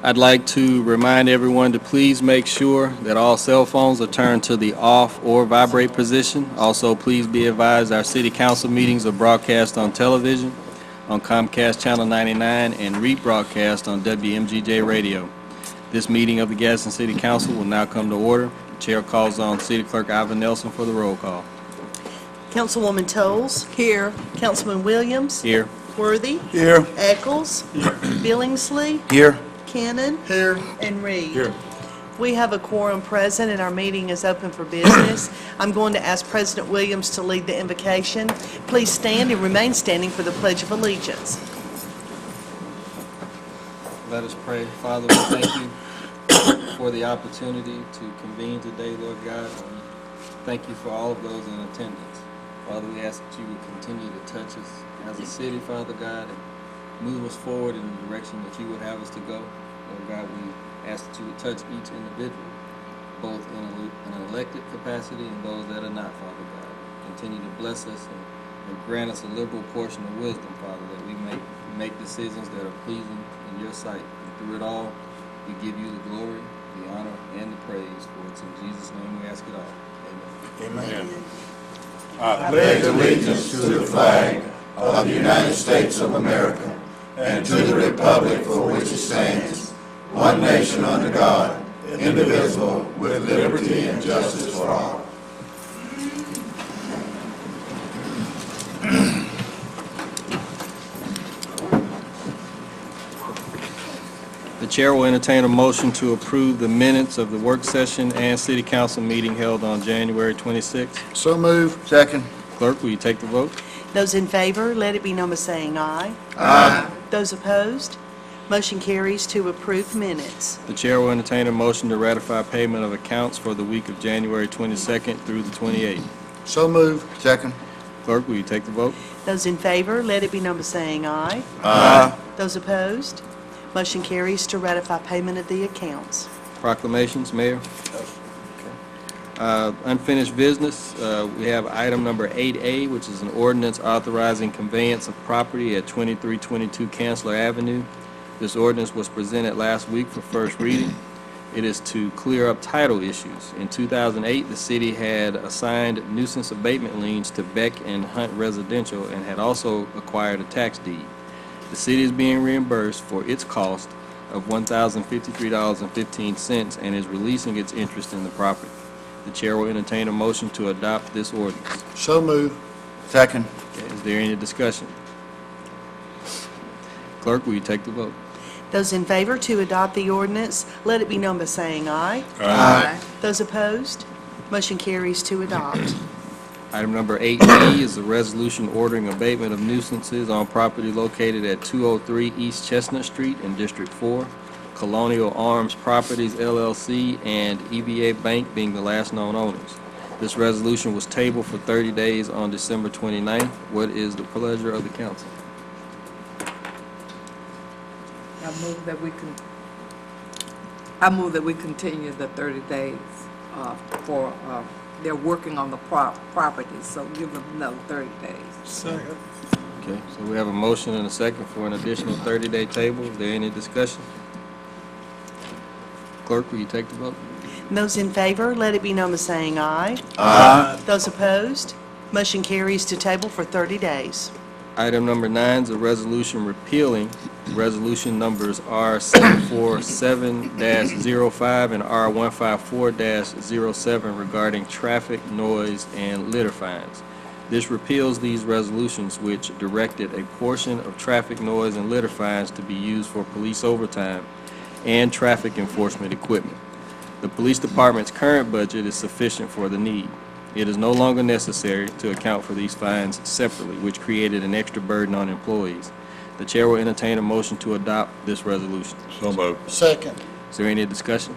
I'd like to remind everyone to please make sure that all cell phones are turned to the off or vibrate position. Also, please be advised our city council meetings are broadcast on television, on Comcast Channel 99, and rebroadcast on WMGJ Radio. This meeting of the Gadsden City Council will now come to order. The chair calls on City Clerk Ivan Nelson for the roll call. Councilwoman Toles. Here. Councilman Williams. Here. Worthy. Here. Eccles. Here. Billingsley. Here. Cannon. Here. And Reed. Here. We have a quorum present and our meeting is open for business. I'm going to ask President Williams to lead the invocation. Please stand and remain standing for the Pledge of Allegiance. Let us pray. Father, we thank you for the opportunity to convene today, Lord God. And thank you for all of those in attendance. Father, we ask that you would continue to touch us as a city, Father God, and move us forward in the direction that you would have us to go. Lord God, we ask that you would touch each individual, both in an elected capacity and those that are not, Father God. Continue to bless us and grant us a liberal portion of wisdom, Father, that we make decisions that are pleasing in your sight. And through it all, we give you the glory, the honor, and the praise. For it's in Jesus' name we ask it all. Amen. Amen. I pledge allegiance to the flag of the United States of America and to the republic for which it stands, one nation under God, indivisible, with liberty and justice for all. The chair will entertain a motion to approve the minutes of the work session and city council meeting held on January 26th. So moved. Second. Clerk, will you take the vote? Those in favor, let it be known by saying aye. Aye. Those opposed, motion carries to approve minutes. The chair will entertain a motion to ratify payment of accounts for the week of January 22nd through the 28th. So moved. Second. Clerk, will you take the vote? Those in favor, let it be known by saying aye. Aye. Those opposed, motion carries to ratify payment of the accounts. Proclamations, Mayor? Unfinished business, we have item number 8A, which is an ordinance authorizing conveyance of property at 2322 Chancellor Avenue. This ordinance was presented last week for first reading. It is to clear up title issues. In 2008, the city had assigned nuisance abatement liens to Beck and Hunt Residential and had also acquired a tax deed. The city is being reimbursed for its cost of $1,053.15 and is releasing its interest in the property. The chair will entertain a motion to adopt this ordinance. So moved. Second. Okay, is there any discussion? Clerk, will you take the vote? Those in favor to adopt the ordinance, let it be known by saying aye. Aye. Those opposed, motion carries to adopt. Item number 8E is a resolution ordering abatement of nuisances on property located at 203 East Chestnut Street in District 4, Colonial Arms Properties LLC, and EBA Bank being the last known owners. This resolution was tabled for 30 days on December 29th. What is the pleasure of the council? I move that we continue the 30 days for, they're working on the property, so give them another 30 days. Second. Okay, so we have a motion and a second for an additional 30-day table. Is there any discussion? Clerk, will you take the vote? Those in favor, let it be known by saying aye. Aye. Those opposed, motion carries to table for 30 days. Item number 9 is a resolution repealing resolution numbers R747-05 and R154-07 regarding traffic, noise, and litter fines. This repeals these resolutions which directed a portion of traffic, noise, and litter fines to be used for police overtime and traffic enforcement equipment. The police department's current budget is sufficient for the need. It is no longer necessary to account for these fines separately, which created an extra burden on employees. The chair will entertain a motion to adopt this resolution. So moved. Second. Is there any discussion?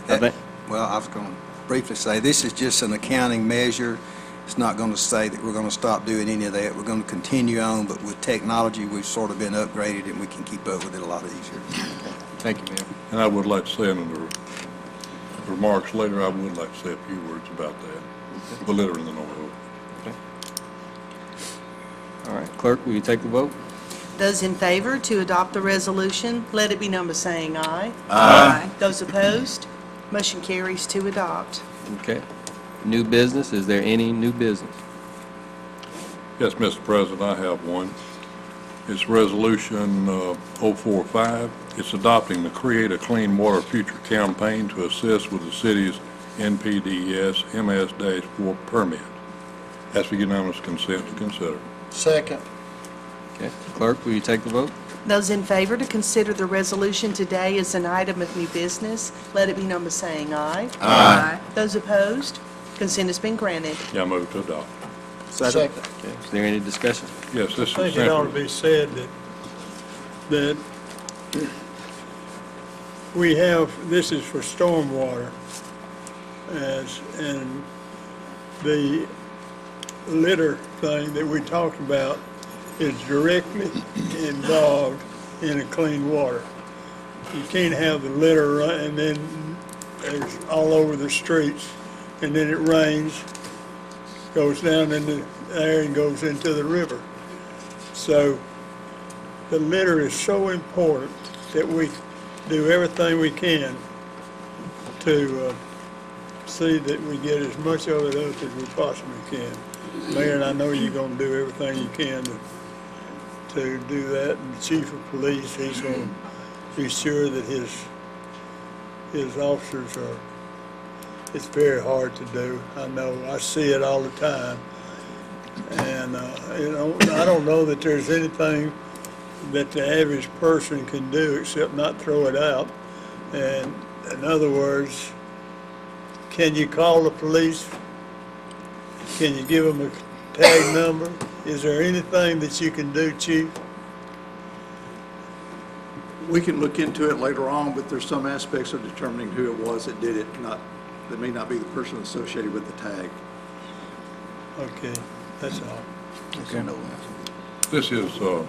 Well, I was going to briefly say, this is just an accounting measure. It's not going to say that we're going to stop doing any of that. We're going to continue on, but with technology, we've sort of been upgraded and we can keep up with it a lot easier. Okay. Thank you, Mayor. And I would like to say in the remarks later, I would like to say a few words about that, the litter in the neighborhood. Okay. All right, clerk, will you take the vote? Those in favor to adopt the resolution, let it be known by saying aye. Aye. Those opposed, motion carries to adopt. Okay. New business, is there any new business? Yes, Mr. President, I have one. It's Resolution 045. It's adopting the Create a Clean Water Future campaign to assist with the city's NPDES MS-4 permit. Ask for unanimous consent to consider. Second. Okay. Clerk, will you take the vote? Those in favor to consider the resolution today as an item of new business, let it be known by saying aye. Aye. Those opposed, consent has been granted. Yeah, I move to adopt. Second. Okay. Is there any discussion? Yes, this is I think it ought to simply, be said that we have, this is for stormwater, and the litter thing that we talked about is directly involved in a clean water. You can't have the litter run, and then there's all over the streets, and then it rains, goes down into there and goes into the river. So the litter is so important that we do everything we can to see that we get as much of it up as we possibly can. Mayor, I know you're going to do everything you can to do that. And the chief of police, he's going to be sure that his officers are. It's very hard to do. I know. I see it all the time. And, I don't know that there's anything that the average person can do except not throw it out. And in other words, can you call the police? Can you give them a tag number? Is there anything that you can do, Chief? We can look into it later on, but there's some aspects of determining who it was that did it, that may not be the person associated with the tag. Okay, that's all. Okay. this is to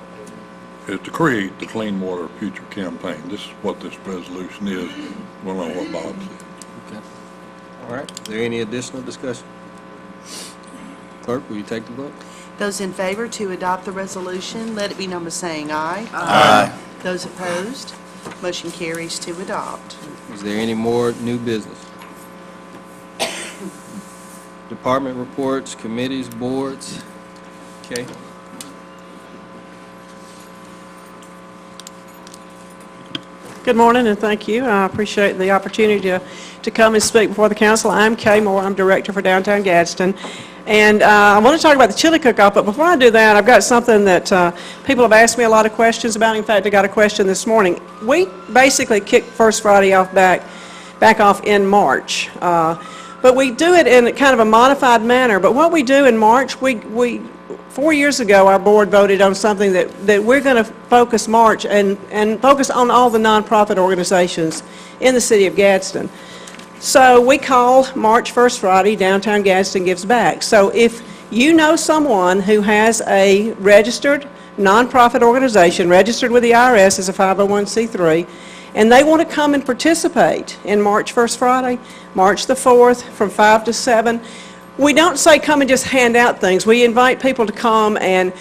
create the Clean Water Future campaign. This is what this resolution is. We'll know what Bob said. Okay. All right. Is there any additional discussion? Clerk, will you take the vote? Those in favor to adopt the resolution, let it be known by saying aye. Aye. Those opposed, motion carries to adopt. Is there any more new business? Department reports, committees, boards. Okay. Good morning, and thank you. I appreciate the opportunity to come and speak before the council. I'm Kay Moore. I'm Director for Downtown Gadsden. And I want to talk about the chili cook-off, but before I do that, I've got something that people have asked me a lot of questions about. In fact, I got a question this morning. We basically kicked First Friday off back off in March. But we do it in kind of a modified manner. But what we do in March, 4 years ago, our board voted on something that we're going to focus March and focus on all the nonprofit organizations in the city of Gadsden. So we call March First Friday Downtown Gadsden Gives Back. So if you know someone who has a registered nonprofit organization, registered with the IRS as a 501c3, and they want to come and participate in March First Friday, March the 4th, from 5 to 7, we don't say come and just hand out things. We invite people to come and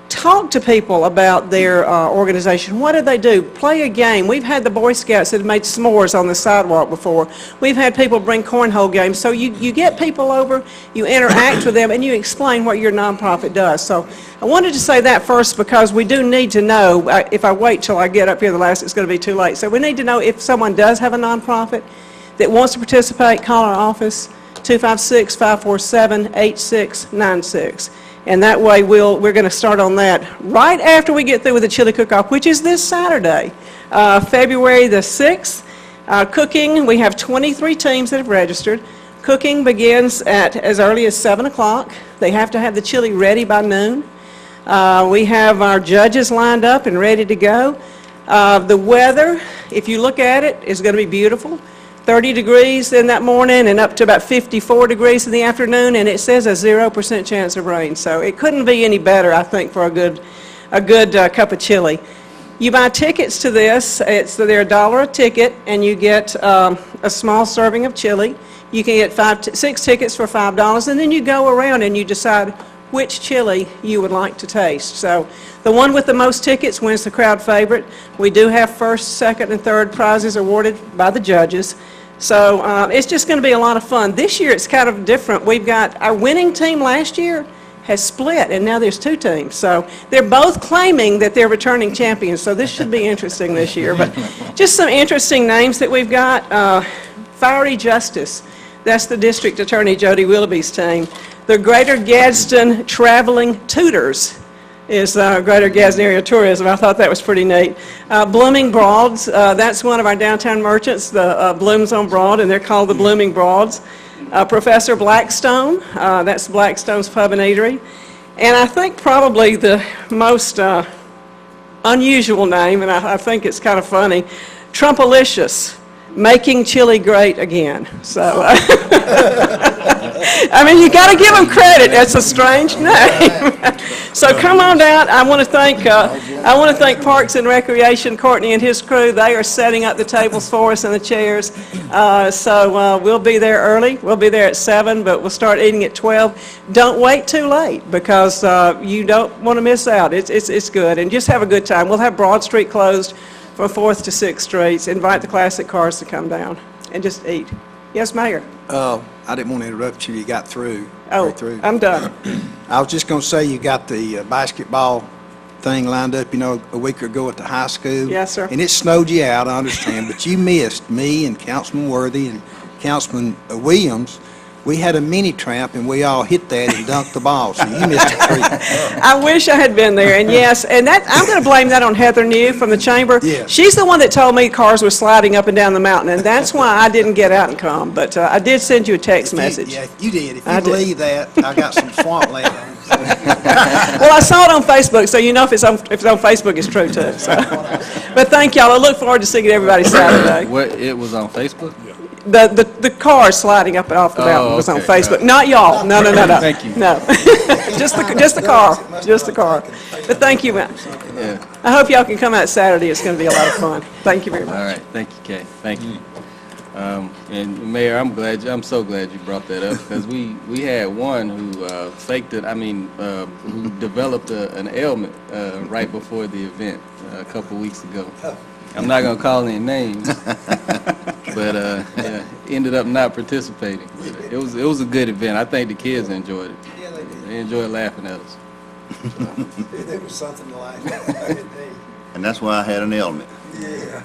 talk to people about their organization. What do they do? Play a game. We've had the Boy Scouts that have made s'mores on the sidewalk before. We've had people bring cornhole games. So you get people over, you interact with them, and you explain what your nonprofit does. So I wanted to say that first because we do need to know. If I wait till I get up here the last, it's going to be too late. So we need to know if someone does have a nonprofit that wants to participate, call our office, 256-547-8696. And that way we're going to start on that right after we get through with the chili cook-off, which is this Saturday, February the 6th. Cooking, we have 23 teams that have registered. Cooking begins at as early as 7 o'clock. They have to have the chili ready by noon. We have our judges lined up and ready to go. The weather, if you look at it, is going to be beautiful. 30 degrees in that morning and up to about 54 degrees in the afternoon, and it says a 0% chance of rain. So it couldn't be any better, I think, for a good cup of chili. You buy tickets to this. They're $1 a ticket, and you get a small serving of chili. You can get 6 tickets for $5, and then you go around and you decide which chili you would like to taste. So the one with the most tickets wins the crowd favorite. We do have first, second, and third prizes awarded by the judges. So it's just going to be a lot of fun. This year it's kind of different. We've got our winning team last year has split, and now there's two teams. So they're both claiming that they're returning champions, so this should be interesting this year. But just some interesting names that we've got. Fiery Justice, that's the District Attorney Jody Willoughby's team. The Greater Gadsden Traveling Tutors is Greater Gadsden Area Tourism. I thought that was pretty neat. Blooming Broads, that's one of our downtown merchants, the Blooms on Broad, and they're called the Blooming Broads. Professor Blackstone, that's Blackstone's Pub and Eatery. And I think probably the most unusual name, and I think it's kind of funny, Trumpalicious, Making Chili Great Again. So, I mean, you got to give them credit. That's a strange name. So come on down. I want to thank Parks and Recreation, Courtney and his crew. They are setting up the tables for us and the chairs. So we'll be there early. We'll be there at 7, but we'll start eating at 12. Don't wait too late because you don't want to miss out. It's good. And just have a good time. We'll have Broad Street closed from 4th to 6th Streets. Invite the classic cars to come down and just eat. Yes, Mayor? I didn't want to interrupt you. You got through. Oh, Right through. I'm done. I was just going to say you got the basketball thing lined up, a week ago at the high school. Yes, sir. And it snowed you out, I understand, but you missed me and Councilman Worthy and Councilman Williams. We had a mini tramp, and we all hit that and dunked the ball, so you missed a treat. I wish I had been there, and yes, and that I'm going to blame that on Heather New from the chamber. Yeah. She's the one that told me cars were sliding up and down the mountain, and that's why I didn't get out and come. But I did send you a text message. Yeah, you did. If I you did. believe that, I got some swampland on it. Well, I saw it on Facebook, so you know if it's on Facebook, it's true too. So. But thank y'all. I look forward to seeing everybody Saturday. What, it was on Facebook? The car sliding up and off the mountain was on okay. Facebook. Not y'all. No. Thank you. No. Just the car. Just the car. But thank you, man. Yeah. I hope y'all can come out Saturday. It's going to be a lot of fun. Thank you very much. All right, thank you, Kay. Thank you. And Mayor, I'm so glad you brought that up because we had one who faked it. Who developed an ailment right before the event a couple weeks ago. I'm not gonna call any names, but yeah, ended up not participating. It was a good event. I think the kids enjoyed it. Yeah, they did. They enjoyed laughing at us. It was something like that. And that's why I had an ailment. Yeah.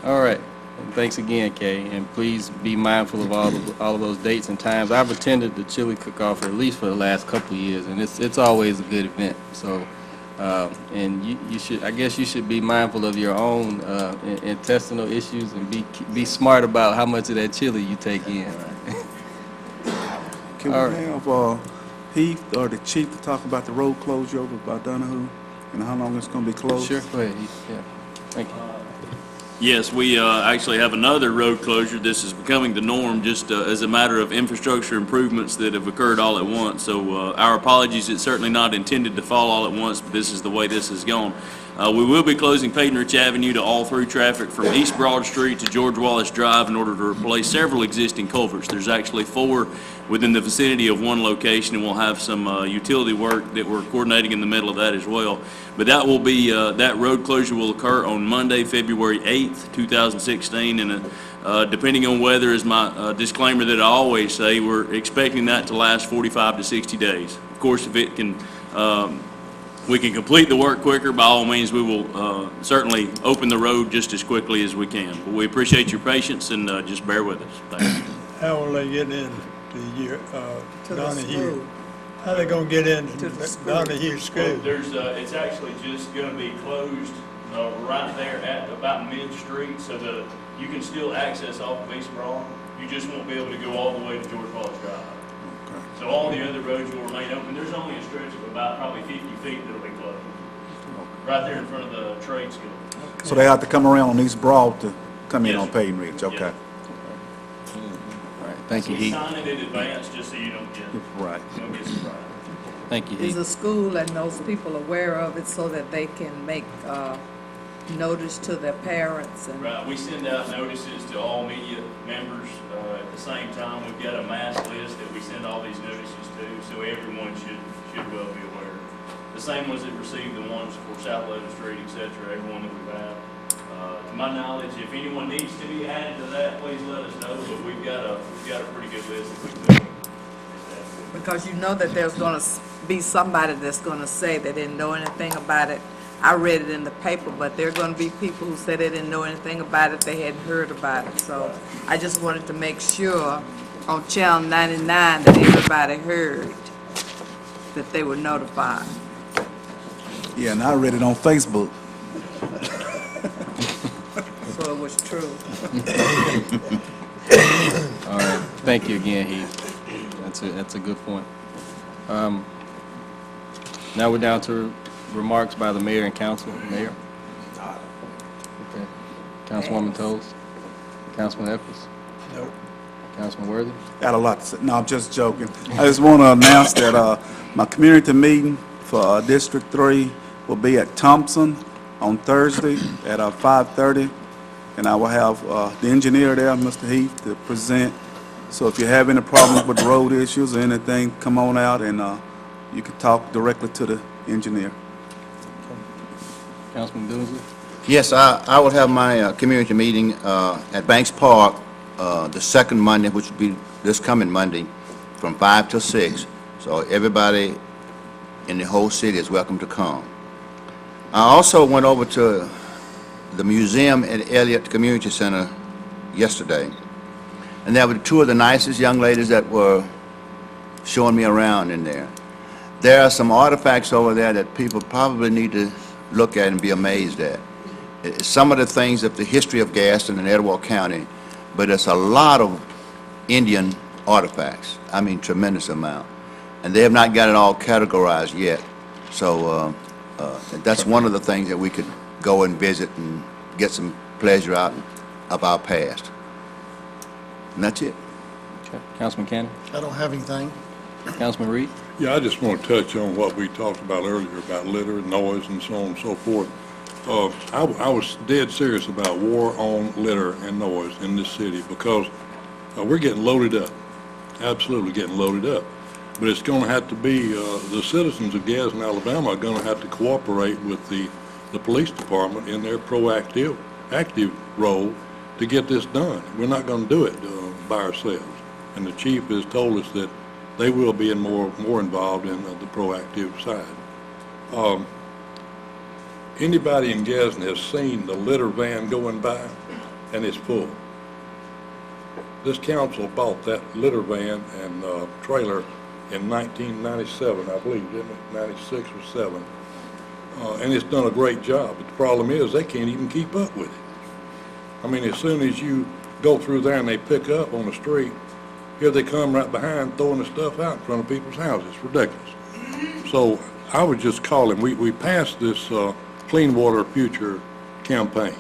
All right. And thanks again, Kay. And please be mindful of all of those dates and times. I've attended the chili cook-off at least for the last couple of years, and it's always a good event. So, and you should, I guess, you should be mindful of your own intestinal issues and be smart about how much of that chili you take in. Can All we have Heath or the chief to talk about the road closure over by Donahue and how long it's going to be closed? Sure. Go ahead, Heath. Yeah. Thank you. Yes, we actually have another road closure. This is becoming the norm just as a matter of infrastructure improvements that have occurred all at once. So our apologies, it's certainly not intended to fall all at once, but this is the way this has gone. We will be closing Peyton Rich Avenue to all through traffic from East Broad Street to George Wallace Drive in order to replace several existing culverts. There's actually 4 within the vicinity of one location, and we'll have some utility work that we're coordinating in the middle of that as well. But that will be, that road closure will occur on Monday, February 8th, 2016, and depending on weather, is my disclaimer that I always say, we're expecting that to last 45 to 60 days. Of course, if it can, we can complete the work quicker, by all means, we will certainly open the road just as quickly as we can. But we appreciate your patience and just bear with us. Thanks. How will they get in to Donahue? How they gonna get in to Donahue School? There's, it's actually just gonna be closed right there at about mid-street, so you can still access off of East Broad. You just won't be able to go all the way to George Wallace Drive. Okay. So all the other roads will remain open. There's only a stretch of about probably 50 feet that'll be closed, right there in front of the trade school. So they have to come around on East Broad to come in Yes, on sir. Peyton Ridge, okay. Yeah. All right. Thank you, So Heath. sign it in advance just so you don't Right. get surprised. Thank you, Is Heath. the school and those people aware of it so that they can make notice to their parents and? Right, we send out notices to all media members. At the same time, we've got a mass list that we send all these notices to, so everyone should well be aware. The same ones that receive the ones for South 11th Street, et cetera, everyone that we've had. To my knowledge, if anyone needs to be added to that, please let us know, but we've got a pretty good list that we put. Because you know that there's going to be somebody that's going to say they didn't know anything about it. I read it in the paper, but there are going to be people who say they didn't know anything about it, they hadn't heard about it. So I just wanted to make sure on Channel 99 that everybody heard that they were notified. Yeah, and I read it on Facebook. So it was true. All right, thank you again, Heath. That's a good point. Now we're down to remarks by the mayor and council. Mayor? Okay. Councilwoman Toles? Councilman Evans? Nope. Councilman Worthy? Got a lot to say. No, I'm just joking. I just want to announce that my community meeting for District 3 will be at Thompson on Thursday at 5:30, and I will have the engineer there, Mr. Heath, to present. So if you have any problems with road issues or anything, come on out and you can talk directly to the engineer. Councilman Billingsley? Yes, I will have my community meeting at Banks Park the second Monday, which will be this coming Monday, from 5 till 6. So everybody in the whole city is welcome to come. I also went over to the museum at Elliott Community Center yesterday, and there were two of the nicest young ladies that were showing me around in there. There are some artifacts over there that people probably need to look at and be amazed at. It's some of the things of the history of Gadsden and Edgewater County, but it's a lot of Indian artifacts. I mean, tremendous amount. And they have not got it all categorized yet. So that's one of the things that we could go and visit and get some pleasure out of our past. And that's it. Okay. Councilman Cannon? I don't have anything. Councilman Reed? Yeah, I just want to touch on what we talked about earlier about litter, noise, and so on and so forth. I was dead serious about war on litter and noise in this city because we're getting loaded up, absolutely getting loaded up. But it's going to have to be, the citizens of Gadsden, Alabama are going to have to cooperate with the police department in their active role to get this done. We're not going to do it by ourselves. And the chief has told us that they will be more involved in the proactive side. Anybody in Gadsden has seen the litter van going by, and it's full. This council bought that litter van and trailer in 1997, I believe, didn't it? 96 or 7. And it's done a great job. But the problem is they can't even keep up with it. I mean, as soon as you go through there and they pick up on the street, here they come right behind throwing the stuff out in front of people's houses. It's ridiculous. So I would just call him. We passed this Clean Water Future campaign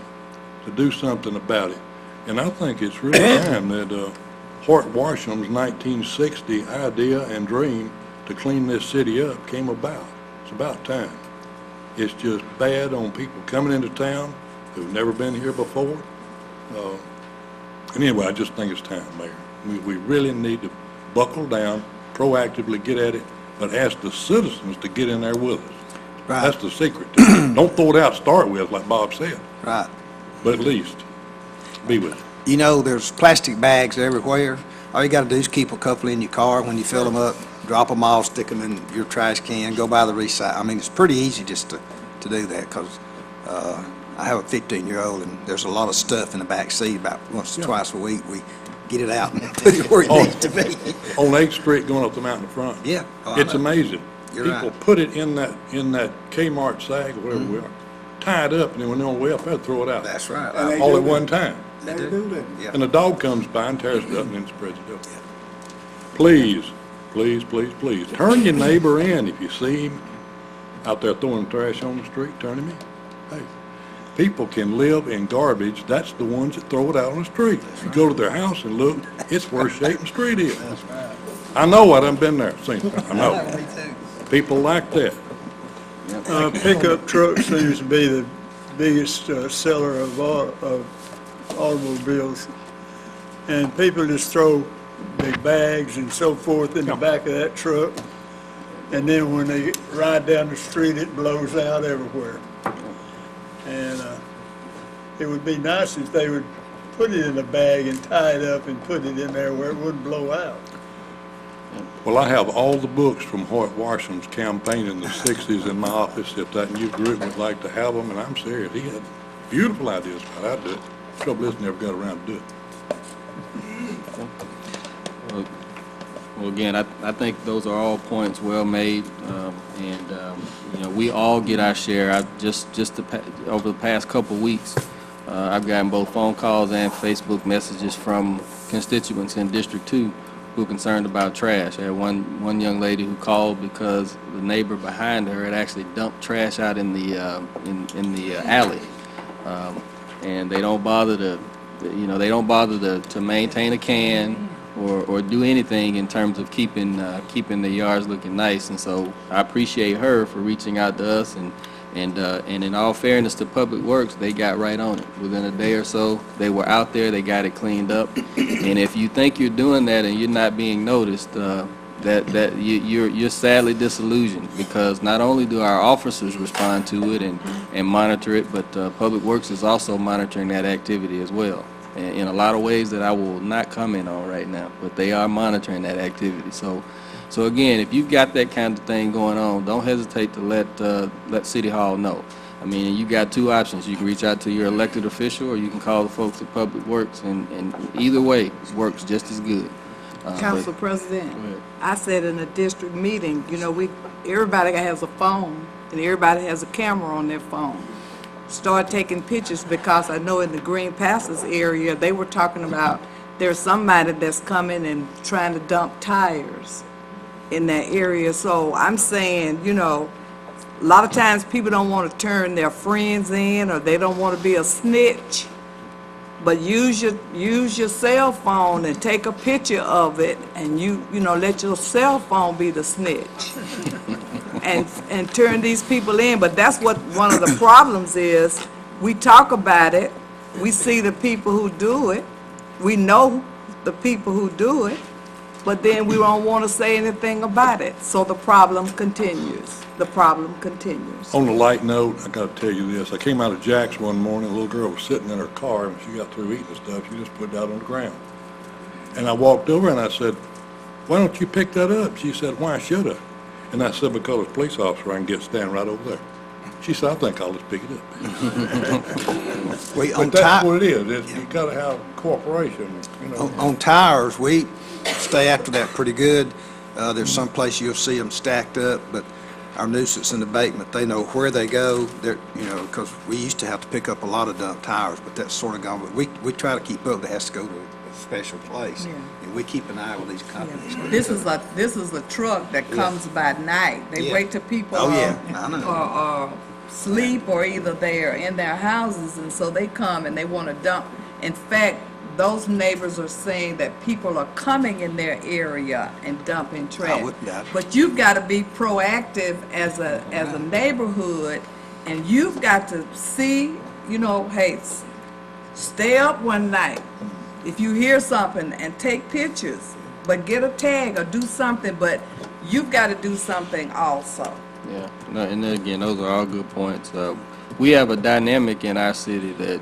to do something about it. And I think it's really time that Hart Washam's 1960 idea and dream to clean this city up came about. It's about time. It's just bad on people coming into town who've never been here before. And anyway, I just think it's time, Mayor. We really need to buckle down, proactively get at it, but ask the citizens to get in there with us. Right. That's the secret to it. Don't throw it out to start with, like Bob said, Right. but at least be with it. You know, there's plastic bags everywhere. All you got to do is keep a couple in your car. When you fill them up, drop them off, stick them in your trash can, go by the recycle. I mean, it's pretty easy just to do that because I have a 15-year-old and there's a lot of stuff in the back seat. About once or twice a week, we get it out and put it where it needs to be. On 8th Street going up the mountain in front. Yeah. Oh, I It's know. amazing. You're People right. put it in that Kmart sag or whatever we are, tie it up, and then when they're on the way up there, throw it out. That's right. And they All do at that. one time. They do that. Yeah. And the dog comes by and tears it up and then spreads it up. Please, please, please, please, turn your neighbor in. If you see him out there throwing trash on the street, turn him in. Hey, people can live in garbage. That's the ones that throw it out on the street. You go to their house and look, it's worse shape than the street is. I know, I done been there, seen it. I know. People like that. Pickup truck seems to be the biggest seller of automobiles. And people just throw big bags and so forth in the back of that truck. And then when they ride down the street, it blows out everywhere. And it would be nice if they would put it in a bag and tie it up and put it in there where it wouldn't blow out. Well, I have all the books from Hoyt Warsham's campaign in the 60s in my office, if that new group would like to have them, and I'm serious, he had beautiful ideas about how to do it. Trouble is, never got around to do it. Well, again, I think those are all points well made, and you know, we all get our share. Over the past couple of weeks, I've gotten both phone calls and Facebook messages from constituents in District 2 who are concerned about trash. I had one young lady who called because the neighbor behind her had actually dumped trash out in the alley, and they don't bother to maintain a can or do anything in terms of keeping the yards looking nice. And so I appreciate her for reaching out to us, and in all fairness to Public Works, they got right on it. Within a day or so, they were out there, they got it cleaned up. And if you think you're doing that and you're not being noticed, you're sadly disillusioned, because not only do our officers respond to it and monitor it, but Public Works is also monitoring that activity as well, in a lot of ways that I will not comment on right now, but they are monitoring that activity. So again, if you've got that kind of thing going on, don't hesitate to let City Hall know. I mean, you got two options. You can reach out to your elected official, or you can call the folks at Public Works, and either way works just as good. Council President, I said in a district meeting, you know, everybody has a phone and everybody has a camera on their phone. Start taking pictures, because I know in the Green Passes area, they were talking about there's somebody that's coming and trying to dump tires in that area. So I'm saying, you know, a lot of times people don't want to turn their friends in, or they don't want to be a snitch. But use your cell phone and take a picture of it, and you know, let your cell phone be the snitch, and turn these people in. But that's what one of the problems is. We talk about it, we see the people who do it, we know the people who do it, but then we don't want to say anything about it. So the problem continues. The problem continues. On a light note, I got to tell you this. I came out of Jack's one morning. A little girl was sitting in her car, and she got through eating the stuff. She just put it out on the ground. And I walked over and I said, "Why don't you pick that up?" She said, "Why should I?" And I said, "Because as a police officer, I can get stand right over there." She said, "I think I'll just pick it up." But that's what it is. You got to have cooperation. You know. On tires, we stay after that pretty good. There's some place you'll see them stacked up, but our nuisance and abatement, they know where they go. They're, you know, because we used to have to pick up a lot of dump tires, but that's sort of gone. But we try to keep up. It has to go to a special place, and we keep an eye with these companies. This is a truck that comes by night. They wait till people are sleep, or either they're in their houses, and so they come and they want to dump. In fact, those neighbors are saying that people are coming in their area and dumping trash. But you've got to be proactive as a neighborhood, and you've got to see, you know, hey, stay up one night if you hear something and take pictures, but get a tag or do something. But you've got to do something also. Yeah, no, and then again, those are all good points. We have a dynamic in our city that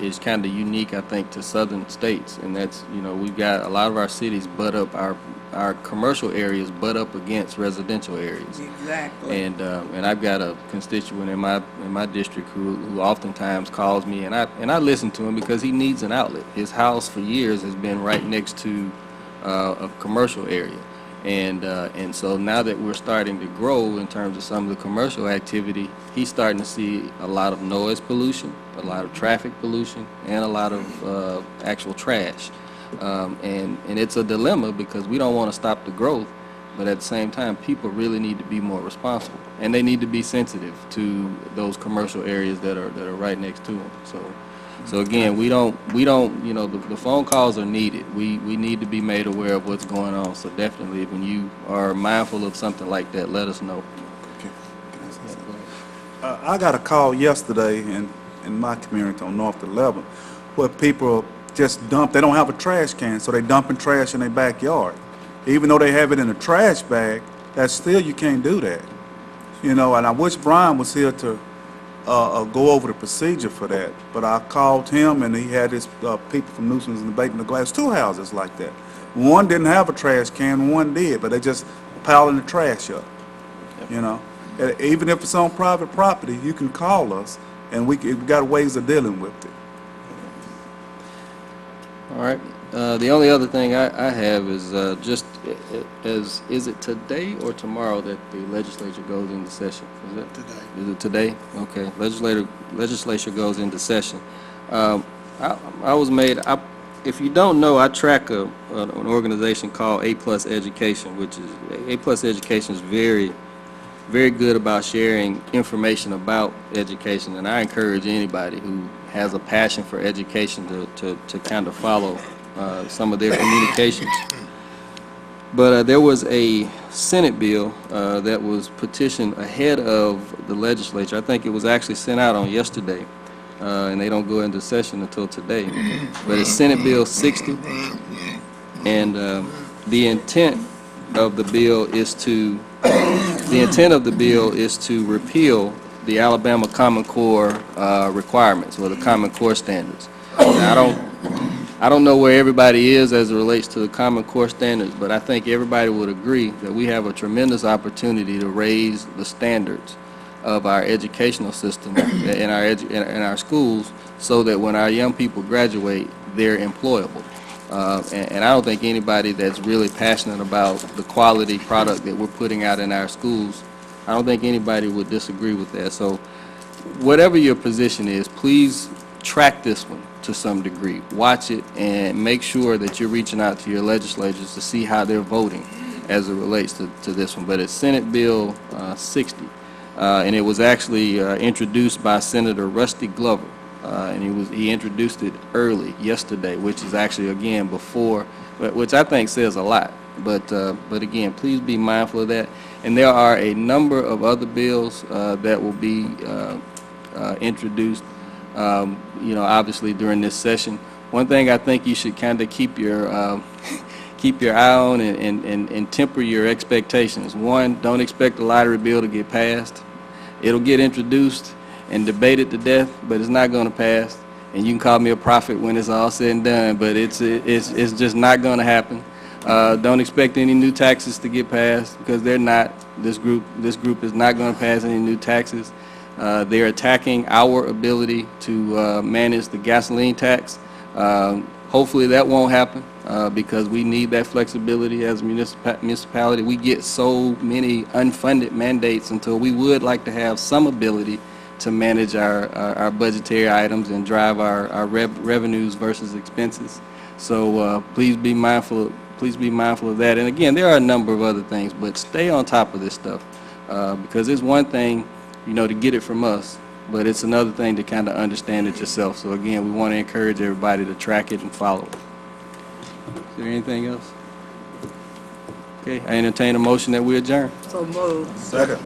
is kind of unique, I think, to southern states, and that's, you know, we've got a lot of our cities butt up, our commercial areas butt up against residential areas. Exactly. And I've got a constituent in my district who oftentimes calls me, and I listen to him because he needs an outlet. His house for years has been right next to a commercial area. And so now that we're starting to grow in terms of some of the commercial activity, he's starting to see a lot of noise pollution, a lot of traffic pollution, and a lot of actual trash. And it's a dilemma, because we don't want to stop the growth, but at the same time, people really need to be more responsible, and they need to be sensitive to those commercial areas that are right next to them. So again, we don't, you know, the phone calls are needed. We need to be made aware of what's going on. So definitely, when you are mindful of something like that, let us know. I got a call yesterday in my community on North 11th where people just dump, they don't have a trash can, so they dumping trash in their backyard. Even though they have it in a trash bag, that's still, you can't do that. You know, and I wish Brian was here to go over the procedure for that. But I called him, and he had his people from Nuisance and Abatement of Glass, 2 houses like that. One didn't have a trash can, one did, but they just piling the trash up. You know, even if it's on private property, you can call us, and we got ways of dealing with it. All right. The only other thing I have is is it today or tomorrow that the legislature goes into session? Is it today? Is it today? Okay. Legislature goes into session. If you don't know, I track an organization called A+ Education, which is A+ Education is very, very good about sharing information about education, and I encourage anybody who has a passion for education to kind of follow some of their communications. But there was a Senate bill that was petitioned ahead of the legislature. I think it was actually sent out on yesterday, and they don't go into session until today. But it's Senate Bill 60, and the intent of the bill is to repeal the Alabama Common Core requirements, or the Common Core standards. Now, I don't know where everybody is as it relates to the Common Core standards, but I think everybody would agree that we have a tremendous opportunity to raise the standards of our educational system in our schools, so that when our young people graduate, they're employable. And I don't think anybody that's really passionate about the quality product that we're putting out in our schools, I don't think anybody would disagree with that. So whatever your position is, please track this one to some degree. Watch it and make sure that you're reaching out to your legislators to see how they're voting as it relates to this one. But it's Senate Bill 60, and it was actually introduced by Senator Rusty Glover. And he introduced it early yesterday, which is actually, again, before, which I think says a lot. But again, please be mindful of that. And there are a number of other bills that will be introduced, obviously during this session. One thing I think you should kind of keep your eye on and temper your expectations. One, don't expect the lottery bill to get passed. It'll get introduced and debated to death, but it's not going to pass. And you can call me a prophet when it's all said and done, but it's just not going to happen. Don't expect any new taxes to get passed, because they're not. This group is not going to pass any new taxes. They're attacking our ability to manage the gasoline tax. Hopefully that won't happen, because we need that flexibility as a municipality. We get so many unfunded mandates until we would like to have some ability to manage our budgetary items and drive our revenues versus expenses. So please be mindful of that. And again, there are a number of other things, but stay on top of this stuff, because it's one thing, to get it from us, but it's another thing to kind of understand it yourself. So again, we want to encourage everybody to track it and follow it. Is there anything else? Okay, I entertain a motion that we adjourn. So moved. Second.